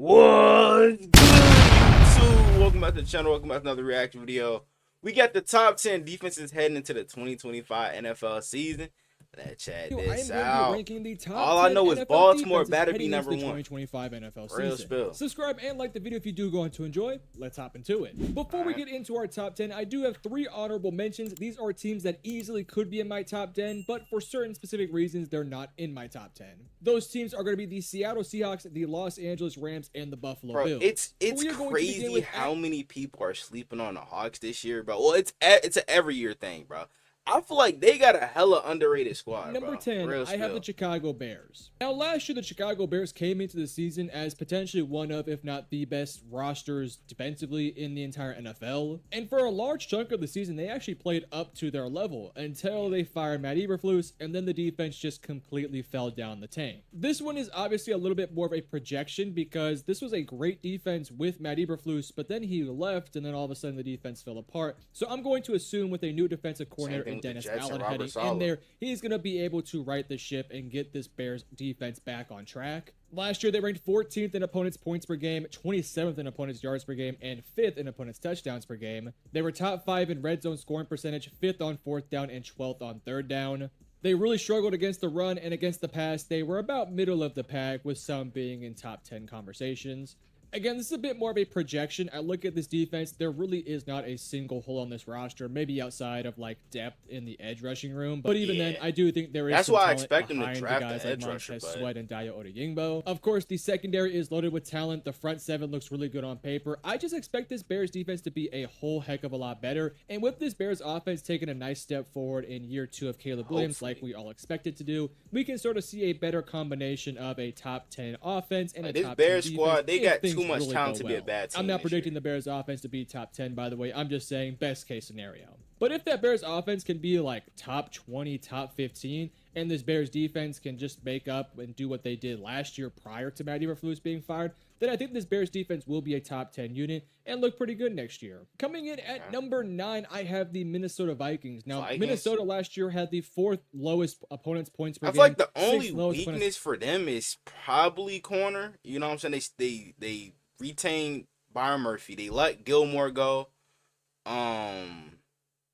What's good, YouTube? Welcome back to the channel. Welcome back to another reaction video. We got the top 10 defenses heading into the 2025 NFL season. Let's check this out. Ranking the top All I 10 know is NFL Baltimore defenses better be heading into number the one. 2025 NFL Real season. spill. Subscribe and like the video if you do go on to enjoy. Let's hop into it. Before we get into our top 10, I do have 3 honorable mentions. These are teams that easily could be in my top 10, but for certain specific reasons, they're not in my top 10. Those teams are going to be the Seattle Seahawks, the Los Angeles Rams, and the Buffalo Bills. It's crazy how many people are sleeping on the Hawks this year, bro. Well, it's an every year thing, bro. I feel like they got a hella underrated squad. Number 10, I have the Chicago Bears. Now, last year, the Chicago Bears came into the season as potentially one of, if not the best rosters defensively in the entire NFL. And for a large chunk of the season, they actually played up to their level until they fired Matt Eberflus, and then the defense just completely fell down the tank. This one is obviously a little bit more of a projection because this was a great defense with Matt Eberflus, but then he left, and then all of a sudden the defense fell apart. So I'm going to assume with a new defensive coordinator and Dennis Allen heading in there, he's going to be able to right the ship and get this Bears defense back on track. Last year, they ranked 14th in opponents' points per game, 27th in opponents' yards per game, and 5th in opponents' touchdowns per game. They were top 5 in red zone scoring percentage, 5th on 4th down, and 12th on 3rd down. They really struggled against the run, and against the pass, they were about middle of the pack, with some being in top 10 conversations. Again, this is a bit more of a projection. I look at this defense, there really is not a single hole on this roster, maybe outside of like depth in the edge rushing room. But even then, I do think there is some talent behind the guys like Montez Sweat and Dayo Odeyingbo. Of course, the secondary is loaded with talent. The front seven looks really good on paper. I just expect this Bears defense to be a whole heck of a lot better. And with this Bears offense taking a nice step forward in year 2 of Caleb Williams, like we all expected to do, we can sort of see a better combination of a top 10 offense and a top 10 Bears defense. Squad, they got too much talent to be a bad team. I'm not predicting the Bears offense to be top 10, by the way. I'm just saying best case scenario. But if that Bears offense can be like top 20, top 15, and this Bears defense can just make up and do what they did last year prior to Matt Eberflus being fired, then I think this Bears defense will be a top 10 unit and look pretty good next year. Coming in at number 9, I have the Minnesota Vikings. Now, Minnesota last year had the 4th lowest opponents' points per game. I feel like the only weakness for them is probably corner. You know what I'm saying? They retain Byron Murphy. They let Gilmore go.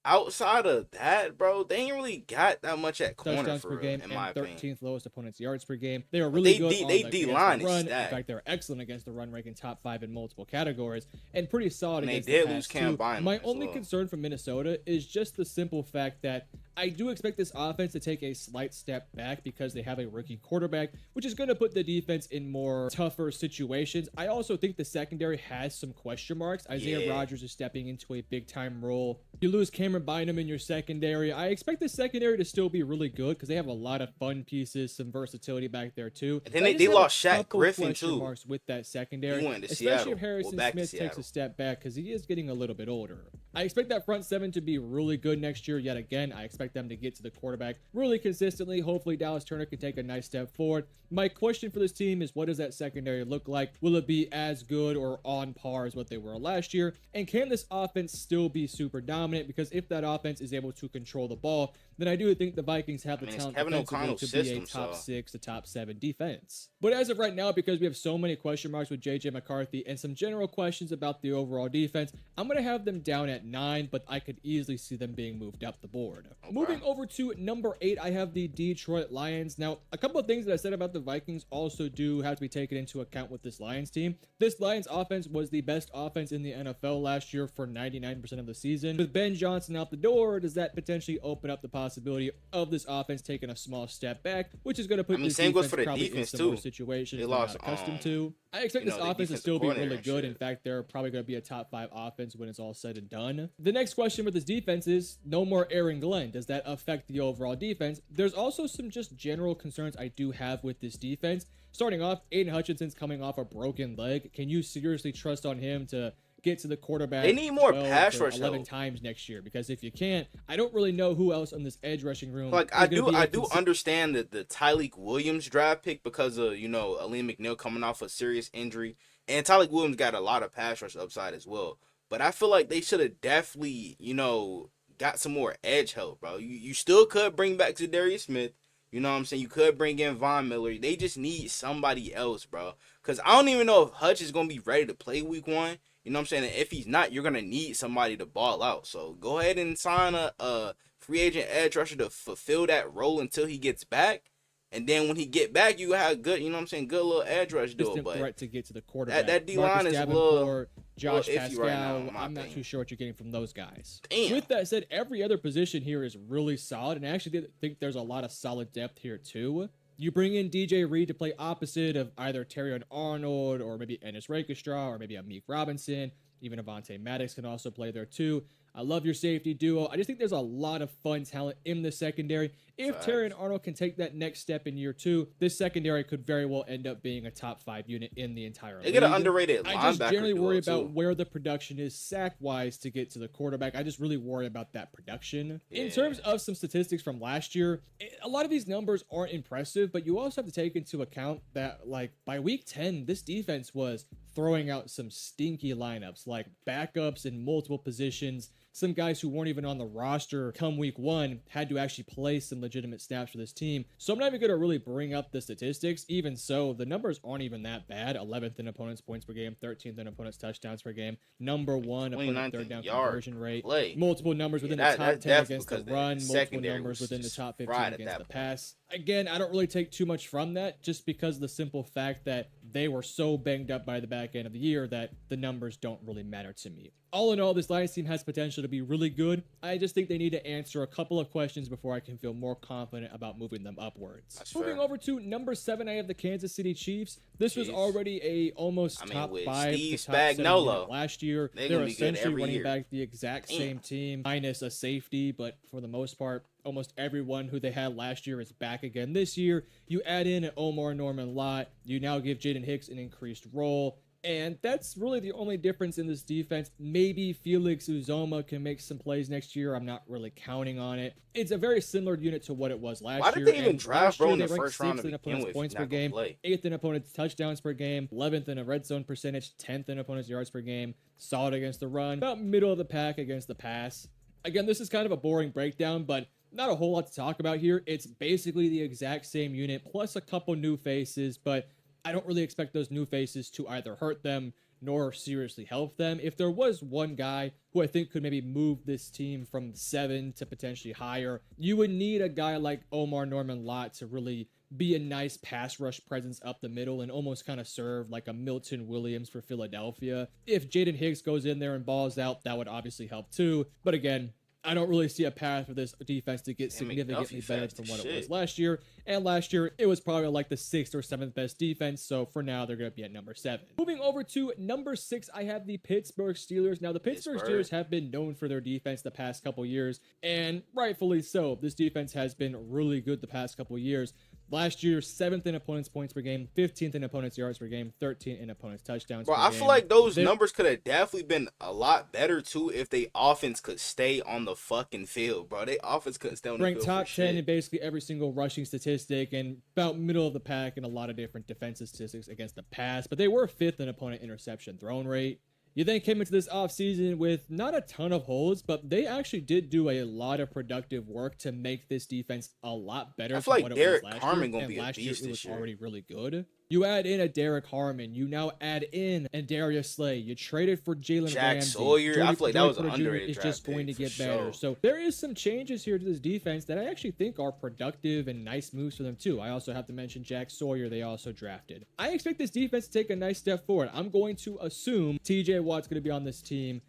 Outside of that, bro, they ain't really got that much at corner touchdowns for per game, in my opinion. 13th lowest opponents' yards per game. They are really good on the D-line run. In fact, they're excellent against the run, ranking top 5 in multiple categories, and pretty solid against the pass lose Cam too. Bynum My only concern for Minnesota is just the simple fact that I do expect this offense to take a slight step back because they have a rookie quarterback, which is going to put the defense in more tougher situations. I also think the secondary has some question marks. Isaiah Rodgers is stepping into a big-time role. You lose Cameron Bynum in your secondary. I expect the secondary to still be really good because they have a lot of fun pieces, some versatility back there too. And then they lost Shaq Griffin too. Marks with that secondary, he went to especially Seattle. if Harrison Smith takes a step back because he is getting a little bit older. I expect that front seven to be really good next year. Yet again, I expect them to get to the quarterback really consistently. Hopefully, Dallas Turner can take a nice step forward. My question for this team is, what does that secondary look like? Will it be as good or on par as what they were last year? And can this offense still be super dominant? Because if that offense is able to control the ball, then I do think the Vikings have the talent defensively to be a top 6 to top 7 defense. But as of right now, because we have so many question marks with JJ McCarthy and some general questions about the overall defense, I'm going to have them down at 9, but I could easily see them being moved up the board. Moving over to number 8, I have the Detroit Lions. Now, a couple of things that I said about the Vikings also do have to be taken into account with this Lions team. This Lions offense was the best offense in the NFL last year for 99% of the season. With Ben Johnson out the door, does that potentially open up the possibility of this offense taking a small step back, which is going to put this defense probably in some more situations they're not accustomed to. I expect this offense to still be really good. In fact, they're probably going to be a top 5 offense when it's all said and done. The next question with this defense is no more Aaron Glenn. Does that affect the overall defense? There's also some just general concerns I do have with this defense. Starting off, Aiden Hutchinson's coming off a broken leg. Can you seriously trust on him to get to the quarterback? They need more pass rush 11 times next year, because if you can't, I don't really know who else on this edge rushing room. Like I do understand that the Tyleik Williams draft pick because of, you know, Aleem McNeil coming off a serious injury, and Tyleik Williams got a lot of pass rush upside as well. But I feel like they should have definitely, you know, got some more edge help, bro. You still could bring back Zadarius Smith. You know what I'm saying? You could bring in Von Miller. They just need somebody else, bro. Because I don't even know if Hutch is going to be ready to play week 1. You know what I'm saying? And if he's not, you're going to need somebody to ball out. So go ahead and sign a free agent edge rusher to fulfill that role until he gets back. And then when he get back, you have good, you know what I'm saying, good little edge rush duel. But threat to get to the quarterback. that D-line is a little Josh iffy Pascal, right now, in my I'm not opinion. too sure what you're getting from those guys. Damn. With that said, every other position here is really solid, and I actually think there's a lot of solid depth here too. You bring in DJ Reed to play opposite of either Terrion Arnold or maybe Ennis Rakestra or maybe a Meek Robinson. Even Avonte Maddox can also play there too. I love your safety duo. I just think there's a lot of fun talent in the secondary. If Terrion Arnold can take that next step in year 2, this secondary could very well end up being a top 5 unit in the entire league. They get an underrated linebacker. I just generally worry duo, about where the production is sack-wise to get to the quarterback. I just really worry about that production. Yeah. In terms of some statistics from last year, a lot of these numbers aren't impressive, but you also have to take into account that, like, by week 10, this defense was throwing out some stinky lineups, like backups in multiple positions. Some guys who weren't even on the roster come week 1 had to actually play some legitimate snaps for this team. So I'm not even going to really bring up the statistics. Even so, the numbers aren't even that bad. 11th in opponents' points per game, 13th in opponents' touchdowns per game, number 1 opponent third down conversion rate, multiple numbers within the top 10 against the run, multiple numbers within the top 15 against the pass. Again, I don't really take too much from that just because of the simple fact that they were so banged up by the back end of the year that the numbers don't really matter to me. All in all, this Lions team has potential to be really good. I just think they need to answer a couple of questions before I can feel more confident about moving them upwards. Moving over to number 7, I have the Kansas City Chiefs. This was already a almost top 5 Steve to top 7 Spagnuolo last year. They're essentially running back the exact same team, minus a safety, but for the most part, almost everyone who they had last year is back again this year. You add in an Omar Norman Lott. You now give Jaden Hicks an increased role. And that's really the only difference in this defense. Maybe Felix Uzoma can make some plays next year. I'm not really counting on it. It's a very similar unit to what it was last year. Why did they even draft bro in the first round 6th in opponents' points per game, 8th in opponents' touchdowns per game, 11th in a red zone percentage, 10th in opponents' yards per game, solid against the run, about middle of the pack against the pass. Again, this is kind of a boring breakdown, but not a whole lot to talk about here. It's basically the exact same unit, plus a couple new faces, but I don't really expect those new faces to either hurt them nor seriously help them. If there was one guy who I think could maybe move this team from 7 to potentially higher, you would need a guy like Omar Norman Lott to really be a nice pass rush presence up the middle and almost kind of serve like a Milton Williams for Philadelphia. If Jaden Hicks goes in there and balls out, that would obviously help too. But again, I don't really see a path for this defense to get significantly better from what it was last year. And last year, it was probably like the 6th or 7th best defense. So for now, they're going to be at number 7. Moving over to number 6, I have the Pittsburgh Steelers. Now, the Pittsburgh Steelers have been known for their defense the past couple years, and rightfully so. This defense has been really good the past couple years. Last year, 7th in opponents' points per game, 15th in opponents' yards per game, 13th in opponents' touchdowns per game. I feel like those numbers could have definitely been a lot better, too, if they offense could stay on the fucking field, bro. They offense couldn't stay on the field. Ranked top 10 in basically every single rushing statistic and about middle of the pack in a lot of different defensive statistics against the pass, but they were 5th in opponent interception thrown rate. You then came into this offseason with not a ton of holes, but they actually did do a lot of productive work to make this defense a lot better. I feel like Derek Harmon going to be a beast this this year. Already really good. You add in a Derek Harmon. You now add in a Darius Slay. You traded for Jalen Ramsey. Sawyer. I feel like that was an underrated It's draft just going to pick get better. So there is some changes here to this defense that I actually think are productive and nice moves for them too. I also have to mention Jack Sawyer. They also drafted. I expect this defense to take a nice step forward. I'm going to assume TJ Watt's going to be on this team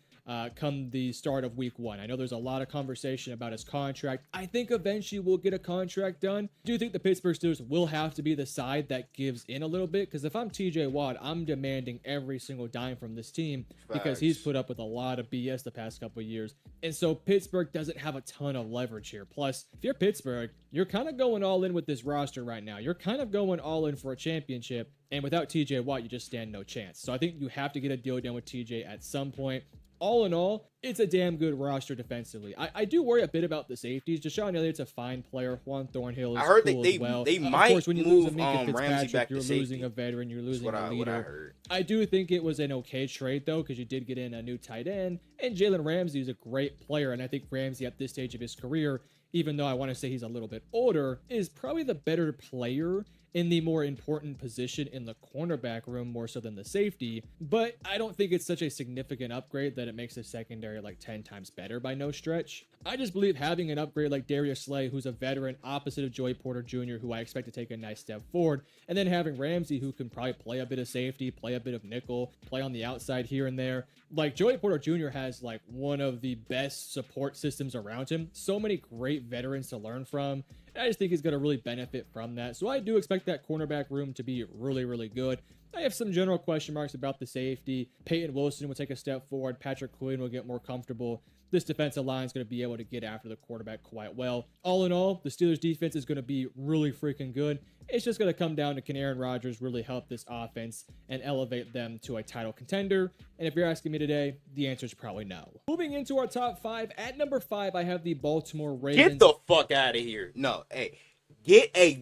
come the start of week 1. I know there's a lot of conversation about his contract. I think eventually we'll get a contract done. I do think the Pittsburgh Steelers will have to be the side that gives in a little bit, because if I'm TJ Watt, I'm demanding every single dime from this team because he's put up with a lot of BS the past couple of years. And so Pittsburgh doesn't have a ton of leverage here. Plus, if you're Pittsburgh, you're kind of going all in with this roster right now. You're kind of going all in for a championship. And without TJ Watt, you just stand no chance. So I think you have to get a deal done with TJ at some point. All in all, it's a damn good roster defensively. I do worry a bit about the safeties. Deshaun Elliott's a fine player. Juan Thornhill is cool as well. They might course, when you move lose a Minka Ramsey back you're to safety. losing a veteran. You're losing a What I leader. heard. I do think it was an okay trade, though, because you did get in a new tight end. And Jalen Ramsey is a great player. And I think Ramsey, at this stage of his career, even though I want to say he's a little bit older, is probably the better player in the more important position in the cornerback room more so than the safety. But I don't think it's such a significant upgrade that it makes the secondary like 10 times better by no stretch. I just believe having an upgrade like Darius Slay, who's a veteran opposite of Joey Porter Jr., who I expect to take a nice step forward, and then having Ramsey, who can probably play a bit of safety, play a bit of nickel, play on the outside here and there. Like, Joey Porter Jr. has like one of the best support systems around him. So many great veterans to learn from. I just think he's going to really benefit from that. So I do expect that cornerback room to be really, really good. I have some general question marks about the safety. Peyton Wilson will take a step forward. Patrick Quinn will get more comfortable. This defensive line is going to be able to get after the quarterback quite well. All in all, the Steelers defense is going to be really freaking good. It's just going to come down to, can Aaron Rodgers really help this offense and elevate them to a title contender? And if you're asking me today, the answer is probably no. Moving into our top 5, at number 5, I have the Baltimore Ravens. Get the fuck out of here. No, hey.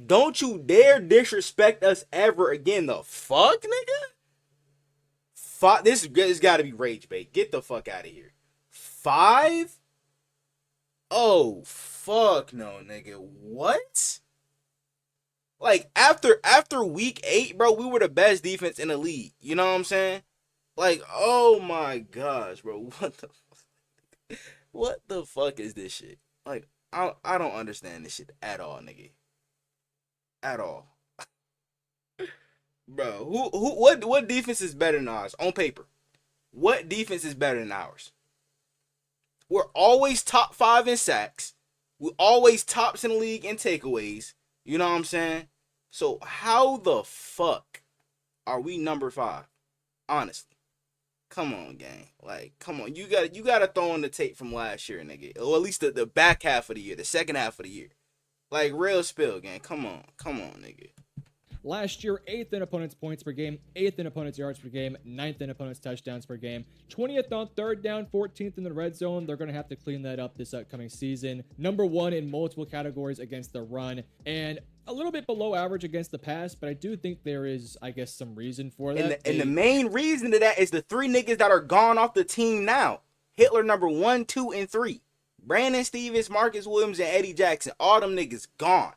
Don't you dare disrespect us ever again. The fuck, nigga? This got to be rage bait. Get the fuck out of here. 5? Oh, fuck no, nigga. What? Like, after week 8, bro, we were the best defense in the league. You know what I'm saying? Like, oh my gosh, bro. What the fuck is this shit? Like, I don't understand this shit at all, nigga. At all. Bro, what defense is better than ours on paper? What defense is better than ours? We're always top 5 in sacks. We're always tops in the league in takeaways. You know what I'm saying? So how the fuck are we number 5? Honestly. Come on, gang. Like, come on. You gotta throw in the tape from last year, nigga. Or at least the back half of the year, the second half of the year. Like, real spill, gang. Come on, nigga. Last year, 8th in opponents' points per game, 8th in opponents' yards per game, 9th in opponents' touchdowns per game, 20th on third down, 14th in the red zone. They're going to have to clean that up this upcoming season. Number 1 in multiple categories against the run, and a little bit below average against the pass, but I do think there is, I guess, some reason for that. And the main reason to that is the 3 niggas that are gone off the team now. Hitler number 1, 2, and 3. Brandon Stevens, Marcus Williams, and Eddie Jackson. All them niggas gone.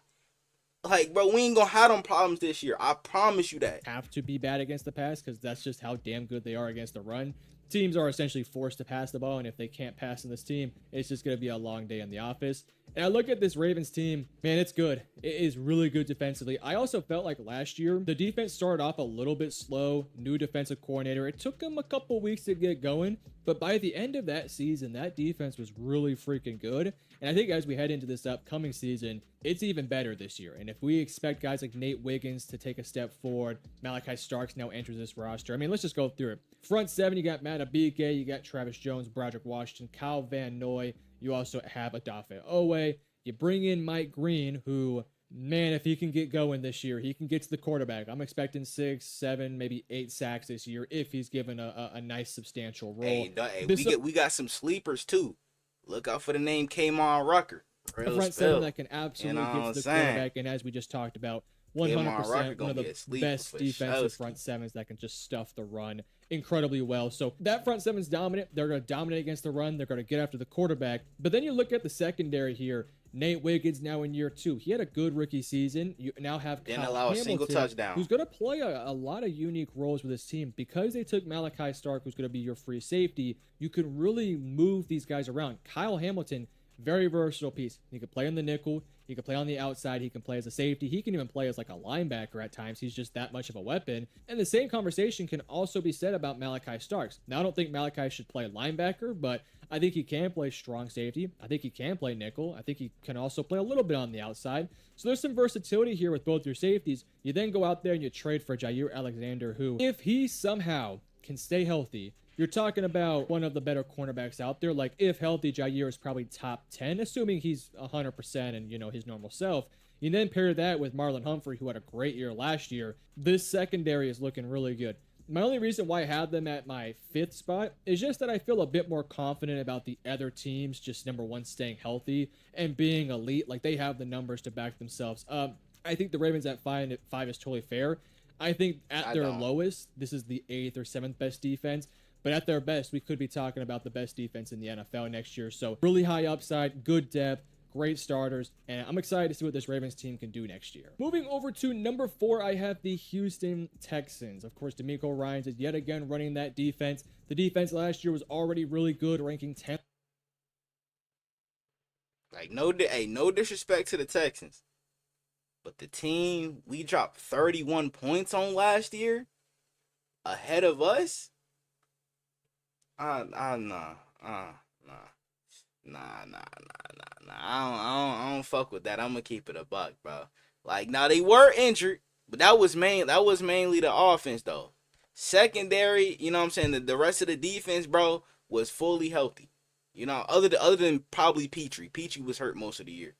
Like, bro, we ain't gonna have them problems this year. I promise you that. Have to be bad against the pass because that's just how damn good they are against the run. Teams are essentially forced to pass the ball, and if they can't pass in this team, it's just going to be a long day in the office. And I look at this Ravens team, man, it's good. It is really good defensively. I also felt like last year, the defense started off a little bit slow, new defensive coordinator. It took them a couple weeks to get going, but by the end of that season, that defense was really freaking good. And I think as we head into this upcoming season, it's even better this year. And if we expect guys like Nate Wiggins to take a step forward, Malachi Starks now enters this roster. I mean, let's just go through it. Front 7, you got Matt Abike, you got Travis Jones, Broderick Washington, Kyle Van Noy. You also have Odafe Owe. You bring in Mike Green, who, man, if he can get going this year, he can get to the quarterback. I'm expecting 6, 7, maybe 8 sacks this year if he's given a nice substantial role. Hey, we got some sleepers too. Look out for the name K'Mon Rucker. A front 7 that can absolutely get to the quarterback, and as we just talked about, 100% one of the best defensive front 7s that can just stuff the run incredibly well. So that front 7's dominant. They're going to dominate against the run. They're going to get after the quarterback. But then you look at the secondary here. Nate Wiggins now in year 2. He had a good rookie season. You now have Didn't Kyle allow Hamilton, a single touchdown, who's going to play a lot of unique roles with his team. Because they took Malachi Stark, who's going to be your free safety, you can really move these guys around. Kyle Hamilton, very versatile piece. He can play on the nickel. He can play on the outside. He can play as a safety. He can even play as like a linebacker at times. He's just that much of a weapon. And the same conversation can also be said about Malachi Starks. Now, I don't think Malachi should play linebacker, but I think he can play strong safety. I think he can play nickel. I think he can also play a little bit on the outside. So there's some versatility here with both your safeties. You then go out there and you trade for Jair Alexander, who, if he somehow can stay healthy, you're talking about one of the better cornerbacks out there. Like, if healthy, Jair is probably top 10, assuming he's 100% and, you know, his normal self. You then pair that with Marlon Humphrey, who had a great year last year. This secondary is looking really good. My only reason why I have them at my 5th spot is just that I feel a bit more confident about the other teams, just number 1, staying healthy and being elite. Like, they have the numbers to back themselves up. I think the Ravens at 5 is totally fair. I think at their lowest, this is the 8th or 7th best defense. But at their best, we could be talking about the best defense in the NFL next year. So really high upside, good depth, great starters, and I'm excited to see what this Ravens team can do next year. Moving over to number 4, I have the Houston Texans. Of course, DeMeco Ryans is yet again running that defense. The defense last year was already really good, ranking 10th. Like, no disrespect to the Texans, but the team we dropped 31 points on last year, ahead of us. Nah. I don't fuck with that. I'm gonna keep it a buck, bro. Like, now they were injured, but that was mainly the offense though. Secondary, you know what I'm saying? The rest of the defense, bro, was fully healthy. You know, other than probably Petrie. Petrie was hurt most of the year.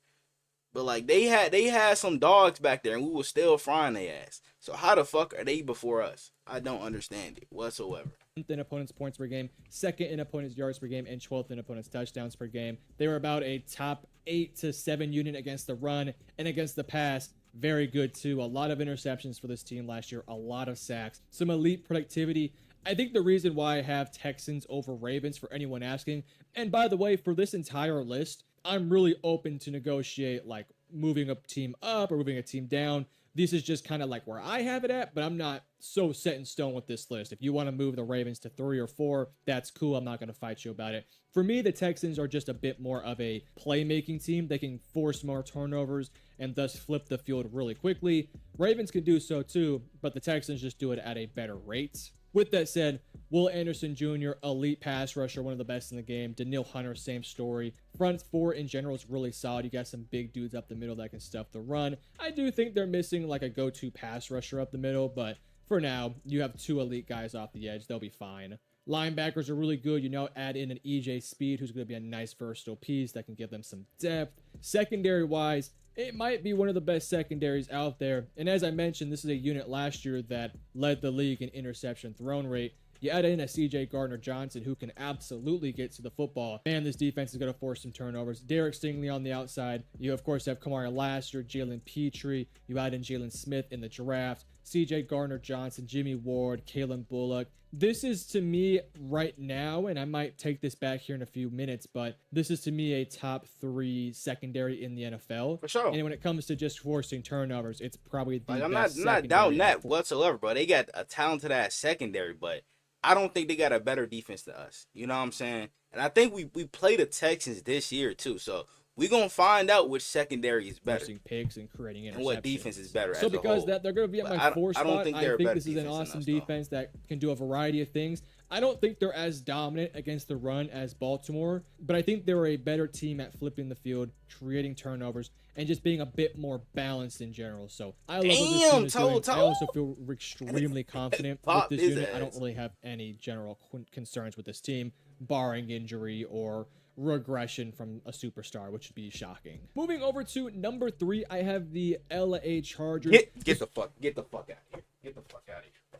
But like they had some dogs back there and we were still frying their ass. So how the fuck are they before us? I don't understand it whatsoever. In opponents' points per game, second in opponents' yards per game, and 12th in opponents' touchdowns per game. They were about a top 8 to 7 unit against the run and against the pass. Very good too. A lot of interceptions for this team last year, a lot of sacks, some elite productivity. I think the reason why I have Texans over Ravens, for anyone asking, and by the way, for this entire list, I'm really open to negotiate like moving a team up or moving a team down. This is just kind of like where I have it at, but I'm not so set in stone with this list. If you want to move the Ravens to 3 or 4, that's cool. I'm not going to fight you about it. For me, the Texans are just a bit more of a playmaking team. They can force more turnovers and thus flip the field really quickly. Ravens can do so too, but the Texans just do it at a better rate. With that said, Will Anderson Jr., elite pass rusher, one of the best in the game. Daniil Hunter, same story. Front 4 in general is really solid. You got some big dudes up the middle that can stuff the run. I do think they're missing like a go-to pass rusher up the middle, but for now, you have 2 elite guys off the edge. They'll be fine. Linebackers are really good. You know, add in an EJ Speed, who's going to be a nice versatile piece that can give them some depth. Secondary-wise, it might be one of the best secondaries out there. And as I mentioned, this is a unit last year that led the league in interception thrown rate. You add in a CJ Gardner-Johnson who can absolutely get to the football. And this defense is going to force some turnovers. Derek Stingley on the outside. You, of course, have Kamari Lassiter, Jalen Petrie. You add in Jalen Smith in the draft. CJ Gardner-Johnson, Jimmy Ward, Kalen Bullock. This is, to me, right now, and I might take this back here in a few minutes, but this is, to me, a top 3 secondary in the NFL. For sure. And when it comes to just forcing turnovers, it's probably the Like, best I'm not secondary doubting in the that whatsoever, bro. They got a talented ass secondary, but I don't think they got a better defense than us. You know what I'm saying? And I think we play the Texans this year too. So we're gonna find out which secondary is better. Forcing picks and creating interceptions. And what defense is better. So as because a whole. that they're going to be at But my 4 spot, I don't think they're a better this is an defense than awesome us, defense that can do a variety of things. I don't think they're as dominant against the run as Baltimore, but I think they're a better team at flipping the field, creating turnovers, and just being a bit more balanced in general. So I love what this team is doing. I also feel extremely confident with this unit. I don't really have any general concerns with this team, barring injury or regression from a superstar, which would be shocking. Moving over to number 3, I have the LA Chargers. Get the fuck out of here. Get the fuck out of here, bro.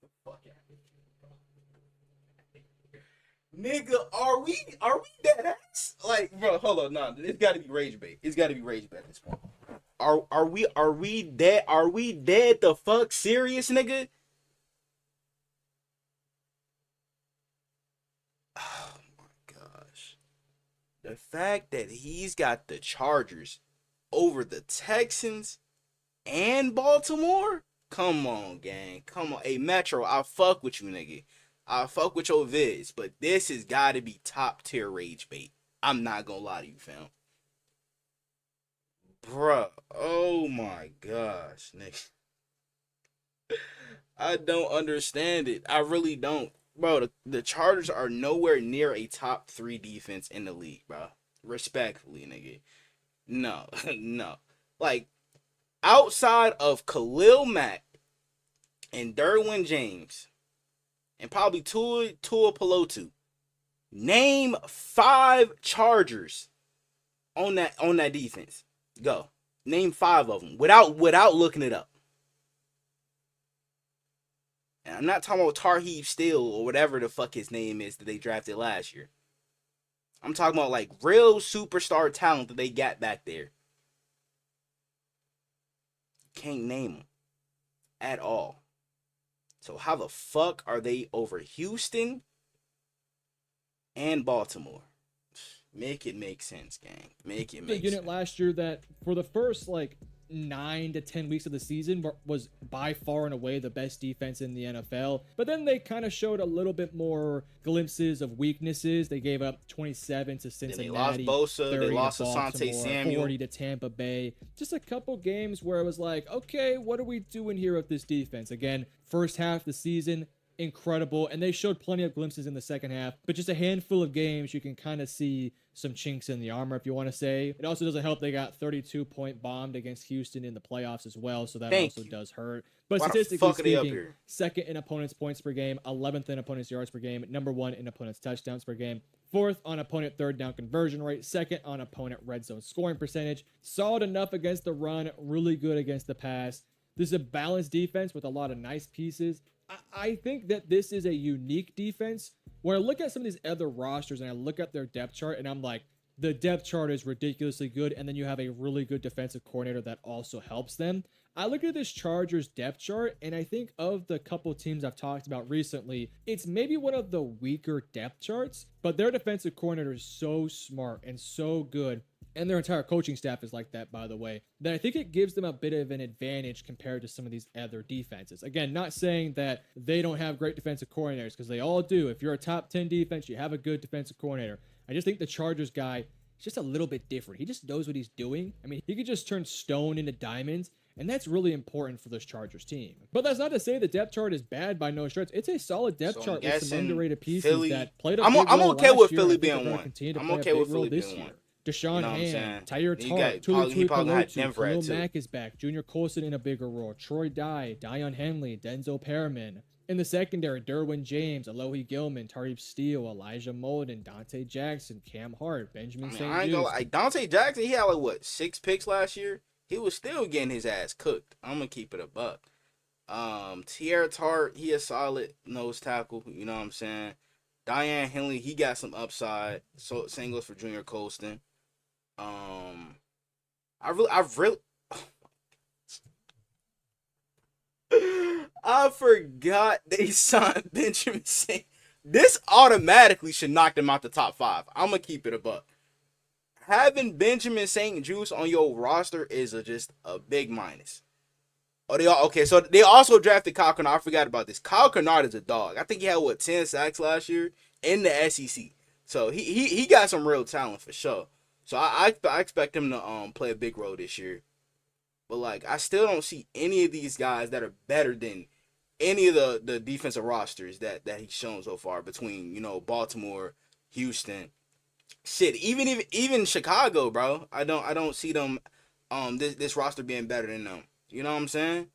Get the fuck out of here, bro. Nigga, are we dead ass? Like, bro, hold on, nah. It's gotta be rage bait. It's gotta be rage bait at this point. Are we dead? Are we dead the fuck serious, nigga? Oh my gosh. The fact that he's got the Chargers over the Texans and Baltimore? Come on, gang. Come on. Hey, Metro, I fuck with you, nigga. I fuck with your vids, but this has got to be top tier rage bait. I'm not gonna lie to you, fam. Bruh. Oh my gosh, nigga. I don't understand it. I really don't. Bro, the Chargers are nowhere near a top 3 defense in the league, bro. Respectfully, nigga. No, no. Like, outside of Khalil Mack and Derwin James and probably Tua Pelotu, name 5 Chargers on that defense. Go. Name 5 of them without looking it up. And I'm not talking about Tarheeb Steele or whatever the fuck his name is that they drafted last year. I'm talking about like real superstar talent that they got back there. Can't name them at all. So how the fuck are they over Houston and Baltimore? Make it make sense, gang. Make it The make unit sense. last year that for the first like 9 to 10 weeks of the season was by far and away the best defense in the NFL. But then they kind of showed a little bit more glimpses of weaknesses. They gave up 27 to Then they lost Cincinnati, Bosa. They 30 to lost Asante Baltimore, Samuel. 40 to Tampa Bay. Just a couple games where it was like, okay, what are we doing here with this defense? Again, first half of the season, incredible, and they showed plenty of glimpses in the second half, but just a handful of games you can kind of see some chinks in the armor, if you want to say. It also doesn't help they got 32-point bombed against Houston in the playoffs as well, so that Thank also you. does hurt. But Why the statistically fuck are they up speaking, here? second in opponents' points per game, 11th in opponents' yards per game, number one in opponents' touchdowns per game, fourth on opponent third down conversion rate, second on opponent red zone scoring percentage. Solid enough against the run, really good against the pass. This is a balanced defense with a lot of nice pieces. I think that this is a unique defense. When I look at some of these other rosters and I look at their depth chart and I'm like, the depth chart is ridiculously good, and then you have a really good defensive coordinator that also helps them. I look at this Chargers depth chart, and I think of the couple teams I've talked about recently, it's maybe one of the weaker depth charts, but their defensive coordinator is so smart and so good, and their entire coaching staff is like that, by the way, that I think it gives them a bit of an advantage compared to some of these other defenses. Again, not saying that they don't have great defensive coordinators, because they all do. If you're a top 10 defense, you have a good defensive coordinator. I just think the Chargers guy is just a little bit different. He just knows what he's doing. I mean, he could just turn stone into diamonds, and that's really important for this Chargers team. But that's not to say the depth chart is bad by no stretch. It's a solid depth So I'm chart with some guessing underrated pieces Philly. that played a I'm big role okay last with year, and Philly I think they're being gonna one. continue to I'm play okay a with big role Philly this being year. one. Deshaun You know what I'm Hand, saying? Tyre He Tart, he probably had Tulu Denver at Khalil two. Mack is back, Junior Colson in a bigger role, Troy Dye, Dion Henley, Denzel Perriman. In the secondary, Derwin James, Alohi Gilman, Tariq Steele, Elijah Molden, Dante Jackson, Cam Hart, Benjamin I mean, St. I ain't gonna Juste. lie. Dante Jackson, he had like what 6 picks last year. He was still getting his ass cooked. I'm gonna keep it a buck. Tierra Tart, he a solid nose tackle. You know what I'm saying? Diane Henley, he got some upside. So same goes for Junior Colston. I've really, I forgot they signed Benjamin St. This automatically should knock them out the top 5. I'm gonna keep it a buck. Having Benjamin St. Juste on your roster is just a big minus. Oh, they all okay. So they also drafted Kyle Kennard. I forgot about this. Kyle Kennard is a dog. I think he had 10 sacks last year in the SEC. So he got some real talent for sure. So I expect him to play a big role this year. But like I still don't see any of these guys that are better than any of the defensive rosters that he's shown so far between Baltimore, Houston, shit, even Chicago, bro. I don't see them this roster being better than them. You know what I'm saying?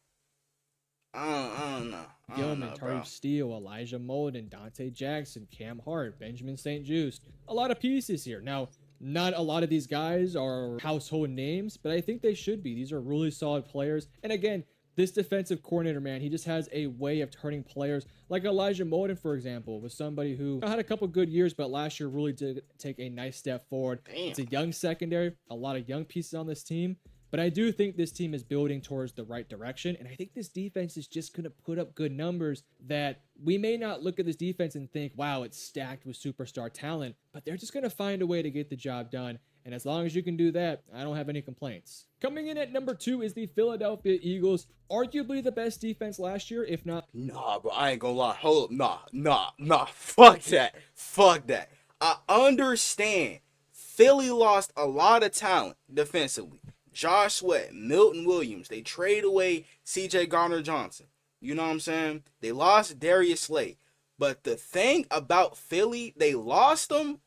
I don't know. I don't Gilman, know, bro. Tariq Steele, Elijah Molden, Dante Jackson, Cam Hart, Benjamin St. Juste. A lot of pieces here. Now, not a lot of these guys are household names, but I think they should be. These are really solid players. And again, this defensive coordinator, man, he just has a way of turning players like Elijah Molden, for example, was somebody who had a couple good years, but last year really did take a nice step forward. Damn. It's a young secondary, a lot of young pieces on this team. But I do think this team is building towards the right direction. And I think this defense is just going to put up good numbers that we may not look at this defense and think, wow, it's stacked with superstar talent. But they're just going to find a way to get the job done. And as long as you can do that, I don't have any complaints. Coming in at number 2 is the Philadelphia Eagles. Arguably the best defense last year, if not. Nah, bro, I ain't gonna lie. Hold up. Nah. Fuck that. I understand. Philly lost a lot of talent defensively. Josh Sweat, Milton Williams. They trade away C.J. Garner-Johnson. You know what I'm saying? They lost Darius Slay. But the thing about Philly, they lost them,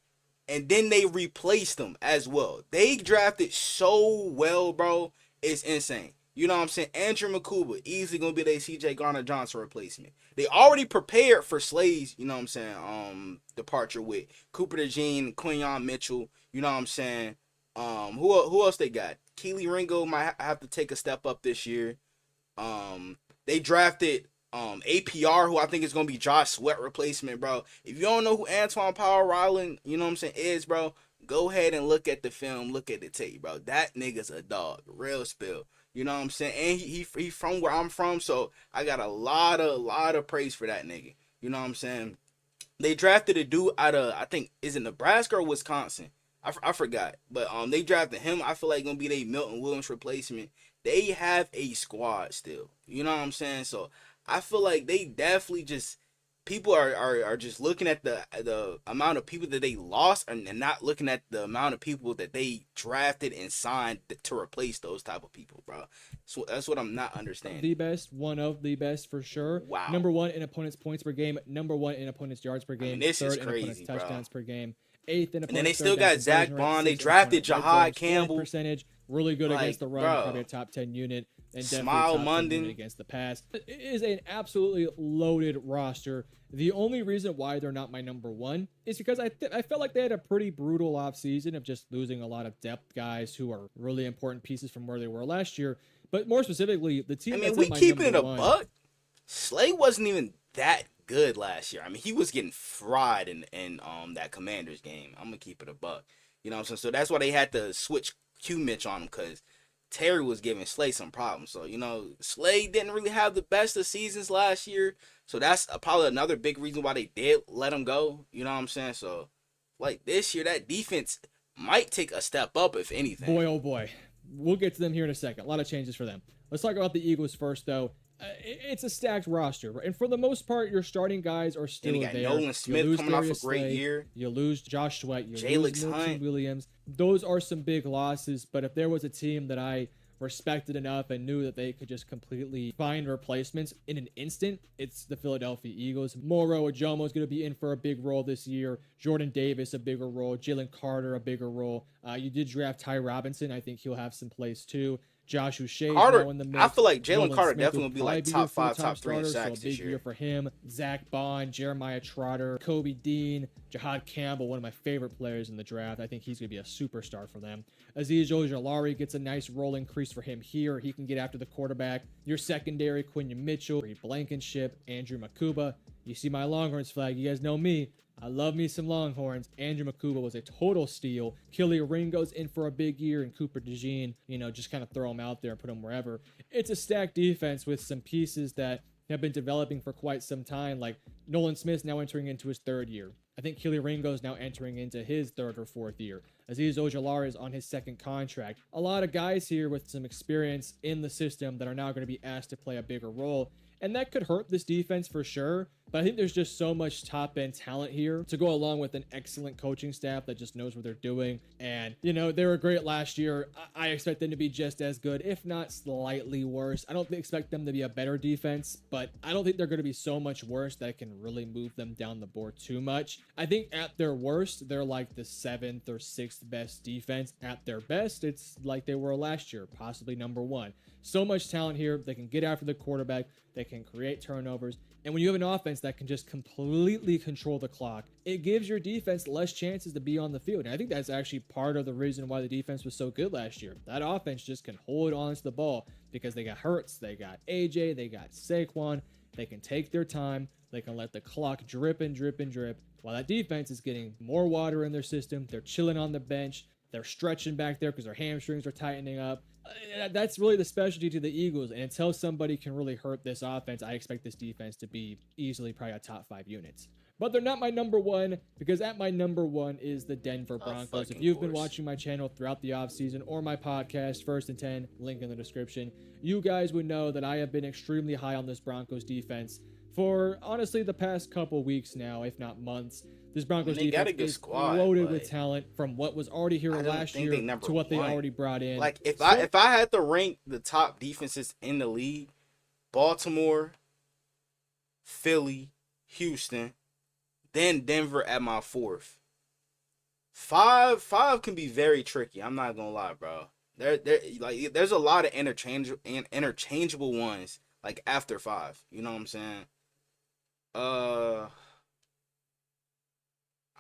and then they replaced them as well. They drafted so well, bro. It's insane. You know what I'm saying? Andrew Makuba, easily going to be their C.J. Garner-Johnson replacement. They already prepared for Slay's, you know what I'm saying, departure with Cooper DeJean, Quinyon Mitchell. You know what I'm saying? Who else they got? Keely Ringo might have to take a step up this year. They drafted APR, who I think is gonna be Josh Sweat replacement, bro. If you don't know who Antoine Power Ryland, you know what I'm saying, is, bro, go ahead and look at the film, look at the tape, bro. That nigga's a dog, real spill. You know what I'm saying? And he from where I'm from, so I got a lot of praise for that nigga. You know what I'm saying? They drafted a dude out of, I think, is it Nebraska or Wisconsin? I forgot, but they drafted him. I feel like gonna be their Milton Williams replacement. They have a squad still. You know what I'm saying? So I feel like they definitely just people are just looking at the amount of people that they lost and not looking at the amount of people that they drafted and signed to replace those type of people, bro. So that's what I'm not understanding. The best, one of the best for sure. Wow. Number one in opponents' points per game. Number one in opponents' yards per game. This third is in crazy, opponents' touchdowns bro. per game. Eighth in opponents' And then they still third down got Zach conversion rate, Bond. They sixth in drafted opponent red zone Jahad Campbell. percentage. Really good Like, against the run. bro. Probably a top 10 unit. And Smile definitely top 10 unit Munden. against the pass. It is an absolutely loaded roster. The only reason why they're not my number one is because I felt like they had a pretty brutal offseason of just losing a lot of depth guys who are really important pieces from where they were last year. But more specifically, the team. I mean, that's we at my keeping it number a one, buck. Slay wasn't even that good last year. I mean, he was getting fried in that Commanders game. I'm gonna keep it a buck. You know what I'm saying? So that's why they had to switch Q Mitch on him, because Terry was giving Slay some problems. So, you know, Slay didn't really have the best of seasons last year. So that's probably another big reason why they did let him go. You know what I'm saying? So, like, this year, that defense might take a step up, if anything. Boy, oh boy. We'll get to them here in a second. A lot of changes for them. Let's talk about the Eagles first, though. It's a stacked roster, and for the most part, your starting guys are still And you got there. Nolan Smith coming off a great year. You lose Josh Sweat. You Jalen lose Milton Hunt. Williams. Those are some big losses, but if there was a team that I respected enough and knew that they could just completely find replacements in an instant, it's the Philadelphia Eagles. Moro Ajomo is going to be in for a big role this year. Jordan Davis, a bigger role. Jalen Carter, a bigger role. You did draft Ty Robinson. I think he'll have some place too. Josh Uche Carter, now in the mix. I feel like Jalen Nolan Carter Smith definitely will will be like probably top your 5, full-time top 3 in starter, sacks so a big this year. year for him. Zach Bond, Jeremiah Trotter, Kobe Dean, Jahad Campbell, one of my favorite players in the draft. I think he's going to be a superstar for them. Azeez Ojulari gets a nice role increase for him here. He can get after the quarterback. Your secondary, Quinion Mitchell, Reed Blankenship, Andrew Makuba. You see my Longhorns flag. You guys know me. I love me some Longhorns. Andrew Makuba was a total steal. Killy Ringo's in for a big year, and Cooper DeJean, just kind of throw him out there and put him wherever. It's a stacked defense with some pieces that have been developing for quite some time, like Nolan Smith's now entering into his third year. I think Killy Ringo's now entering into his third or fourth year. Azeez Ojulari is on his second contract. A lot of guys here with some experience in the system that are now going to be asked to play a bigger role. And that could hurt this defense for sure. But I think there's just so much top-end talent here to go along with an excellent coaching staff that just knows what they're doing. And, they were great last year. I expect them to be just as good, if not slightly worse. I don't expect them to be a better defense, but I don't think they're going to be so much worse that it can really move them down the board too much. I think at their worst, they're like the 7th or 6th best defense. At their best, it's like they were last year, possibly number 1. So much talent here. They can get after the quarterback. They can create turnovers. And when you have an offense that can just completely control the clock, it gives your defense less chances to be on the field. And I think that's actually part of the reason why the defense was so good last year. That offense just can hold on to the ball because they got Hurts, they got AJ, they got Saquon. They can take their time. They can let the clock drip and drip and drip while that defense is getting more water in their system. They're chilling on the bench. They're stretching back there because their hamstrings are tightening up. That's really the specialty to the Eagles. And until somebody can really hurt this offense, I expect this defense to be easily probably a top 5 units. But they're not my number one, because at my number one is the Denver Broncos. If you've been watching my channel throughout the offseason or my podcast, First and 10, link in the description, you guys would know that I have been extremely high on this Broncos defense for honestly the past couple weeks now, if not months. This Broncos defense is loaded with talent from what was already here last year to what they already brought in. Like if I had to rank the top defenses in the league, Baltimore, Philly, Houston, then Denver at my 4th. Five can be very tricky. I'm not gonna lie, bro. There's a lot of interchangeable ones like after 5. You know what I'm saying?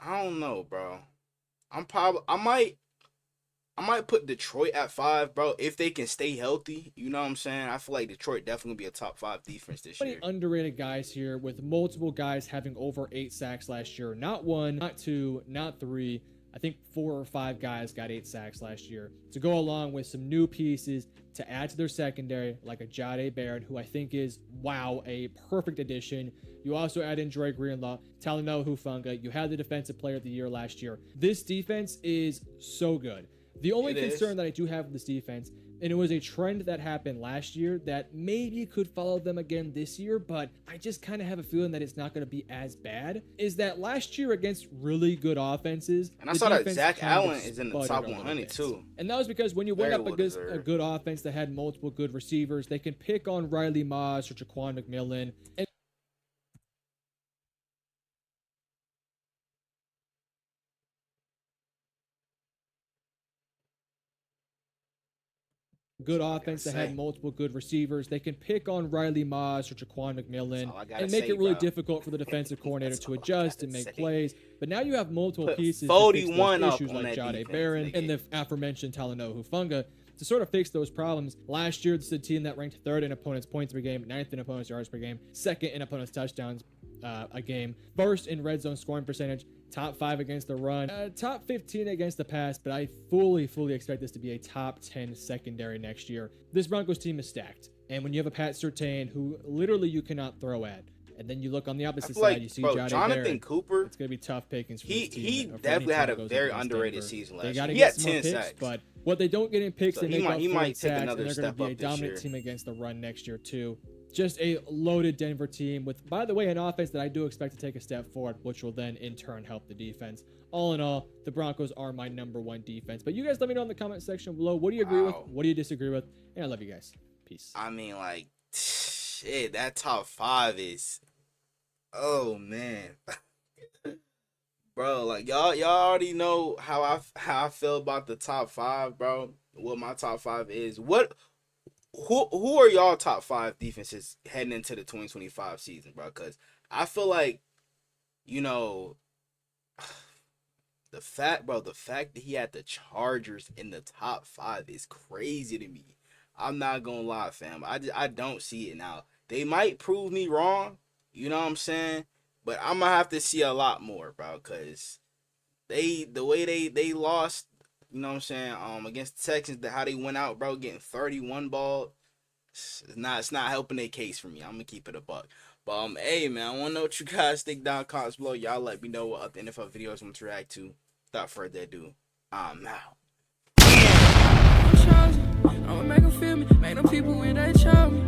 I don't know, bro. I might put Detroit at 5, bro, if they can stay healthy. You know what I'm saying? I feel like Detroit definitely be a top 5 defense this year. Underrated guys here with multiple guys having over 8 sacks last year. Not 1, not 2, not 3, I think 4 or 5 guys got 8 sacks last year, to go along with some new pieces to add to their secondary, like a Jahdae Barron, who I think is, wow, a perfect addition. You also add in Dre Greenlaw, Talanoa Hufanga. You had the Defensive Player of the Year last year. This defense is so good. The only concern that I do have with this defense, and it was a trend that happened last year that maybe could follow them again this year, but I just kind of have a feeling that it's not going to be as bad, is that last year against really good offenses, and I saw that Zach Allen is in the top 100 too. And that was because when you went up against a good offense that had multiple good receivers, they can pick on Riley Moss or Jaquan McMillan. And good offense that had multiple good receivers, they can pick on Riley Moss or Jaquan McMillan and make it really difficult for the defensive coordinator to adjust and make plays. But now you have multiple pieces to fix those issues like Jahdae Barron and the aforementioned Talanoa Hufanga to sort of fix those problems. Last year, this is a team that ranked 3rd in opponents' points per game, 9th in opponents' yards per game, 2nd in opponents' touchdowns a game, 1st in red zone scoring percentage, top 5 against the run, top 15 against the pass, but I fully expect this to be a top 10 secondary next year. This Broncos team is stacked, and when you have a Pat Surtain who literally you cannot throw at, and then you look on the opposite side, you see Jonathan Cooper. It's going to be tough pickings for this team. He definitely had a very underrated season last year. He had 10 sacks, but what they don't get in picks, so they make up he might take sacks, another and they're going to be a dominant team against the run next year too. Just a loaded Denver team with, by the way, an offense that I do expect to take a step forward, which will then in turn help the defense. All in all, the Broncos are my #1 defense. But you guys let me know in the comment section below. What do you agree with? What do you disagree with? And I love you guys. Peace. I mean, like, shit, that top 5 is, oh man, bro. Like y'all already know how I feel about the top 5, bro. What my top 5 is. Who are y'all top 5 defenses heading into the 2025 season, bro? Because I feel like, you know, the fact that he had the Chargers in the top 5 is crazy to me. I'm not gonna lie, fam. I don't see it now. They might prove me wrong, you know what I'm saying? But I'm gonna have to see a lot more, bro, because the way they lost, you know what I'm saying, against the Texans, how they went out, bro, getting 31 ball, it's not helping their case for me. I'm gonna keep it a buck. But hey man, I wanna know what you guys think down in the comments below. Y'all let me know what other NFL videos you want to react to. Without further ado, I'm out. I'ma make them feel me, make them people when they show me.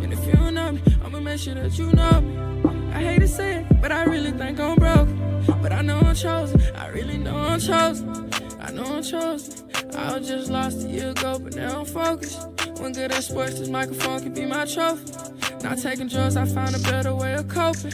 And if you don't know me, I'ma make sure that you know me. I hate to say it, but I really think I'm broke. But I know I'm chosen, I really know I'm chosen. I know I'm chosen. I was just lost a year ago, but now I'm focused. When good at sports, this microphone can be my trophy. Not taking drugs, I found a better way of coping.